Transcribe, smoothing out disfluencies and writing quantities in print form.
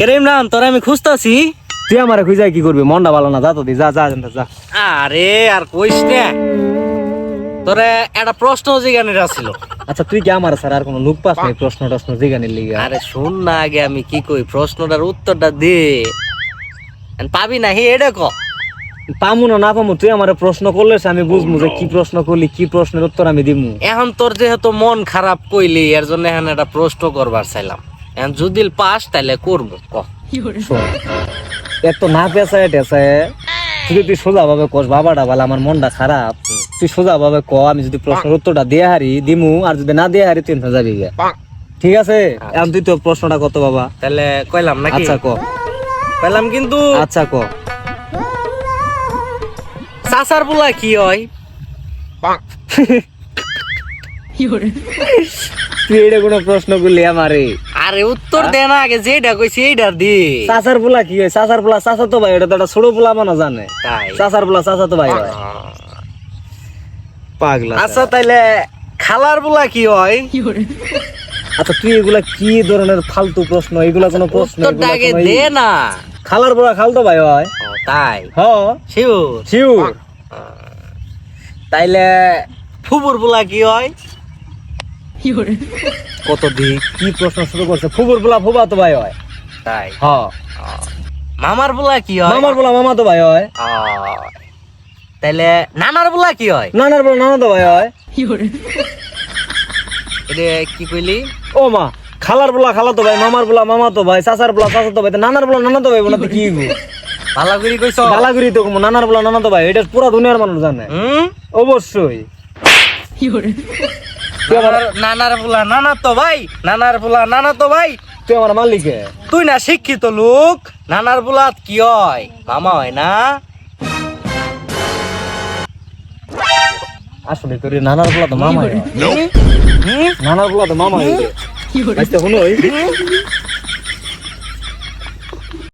Kerem নাম তোরা আমি খুঁজতাছি। তুই আমারে খুঁজাই কি করবি? মনটা ভালো না, যা তো দি, যা যা যা। আরে আর কইস না, তোরে একটা প্রশ্ন জিজ্ঞানের আছিল। আচ্ছা তুই কি আমার স্যার আর কোনো লোক পাস নাই প্রশ্ন টশ্ন জিগানির লিগা? আরে শুন না আগে আমি কি কই, প্রশ্নটার উত্তরটা দে। পাবি না হে এটা ক। পামু না পামু, তুই আমারে প্রশ্ন করলে আমি বুঝবো যে কি প্রশ্ন করলি, কি প্রশ্নের উত্তর আমি দিমু। এখন তোর যেহেতু মন খারাপ কইলি এর জন্য এখন একটা প্রশ্ন করবার চাইলাম। এখন যদি পাস তাহলে করবো ক। শোন, এত না পেঁচায় টেঁচায় যদি তুই সোজা ভাবে কস বাবাটা বলে আমার মনটা খারাপ, তুই সোজা ভাবে ক, আমি যদি প্রশ্নের উত্তরটা দিয়ে হারি দিমু, আর যদি না দিয়ে হারি তুই যাবি গিয়া। ঠিক আছে? এখন তুই তো প্রশ্নটা কত বাবা? তাহলে কইলাম নাকি? আচ্ছা ক। কইলাম কিন্তু আচ্ছা ক। চাচার পোলা কি হয়? তুই এটা কোনো প্রশ্ন করলি আমারে? আরে উত্তর দে না আগে, যেটা কইছি এইটা দি। চাচার পোলা কি হয়? চাচার পোলা চাচা তো ভাই, এটা তো একটা ছোট পোলা মানো জানে। তাই চাচার পোলা চাচা তো ভাই হয়। পাগলা। আচ্ছা তাইলে খালার পোলা কি হয়? আচ্ছা তুই এগুলা কি ধরনের ফালতু প্রশ্ন? এগুলা কোনো প্রশ্ন? উত্তরটা আগে দে না। খালার পোলা খালতো ভাই হয়। ও, তাই হ শিউর। শিউর। তাইলে ফুবুর পোলা কি হয়? কত দিক কি প্রশ্ন শুরু করছে? ফুবুর পোলা ফুবা তো ভাই হয়। তাই হ। মামার পোলা কি হয়? মামার পোলা মামা তো ভাই হয়। ও, তাইলে নানার পোলা কি হয়? নানার পোলা নানা তো ভাই হয়। এটা কি কইলি? ও মা, খালার পোলা খালা তো ভাই, মামার পোলা মামা তো ভাই, চাচার পোলা চাচা তো ভাই, নানার পোলা নানা তো ভাই বলে কি গো? ভালো করে কইছ। বালাগুড়ি তো কমো, নানার পোলা নানা তো ভাই, এটা পুরা দুনিয়ার মানুষ জানে। অবশ্যই। নানার পোলা নানা তো ভাই, নানার পোলা নানা তো ভাই। তুই আমার মালিকে। তুই না শিক্ষিত লোক, নানার পোলা কি হয়? মামা হয় না? আসলে তোর এই নানার পোলা তো মামা হয়। নানার পোলা তো মামা হয়। আচ্ছা শুনো